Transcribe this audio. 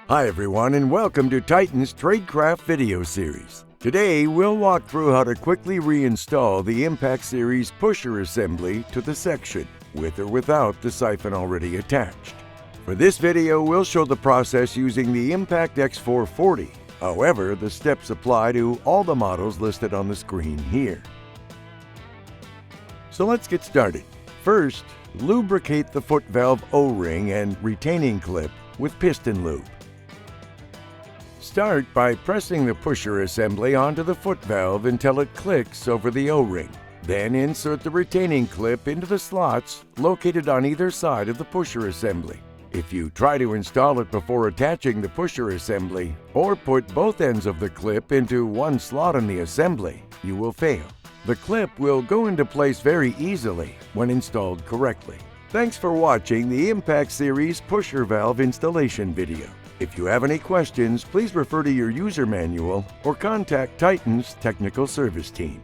Hi everyone and welcome to Titan's Tradecraft video series. Today we'll walk through how to quickly reinstall the Impact Series pusher assembly to the section, with or without the siphon already attached. For this video we'll show the process using the Impact X440. However, the steps apply to all the models listed on the screen here. So let's get started. First, lubricate the foot valve O-ring and retaining clip with piston lube. Start by pressing the pusher assembly onto the foot valve until it clicks over the O-ring. Then insert the retaining clip into the slots located on either side of the pusher assembly. If you try to install it before attaching the pusher assembly, or put both ends of the clip into one slot in the assembly, you will fail. The clip will go into place very easily when installed correctly. Thanks for watching the Impact Series pusher valve installation video. If you have any questions, please refer to your user manual or contact Titan's technical service team.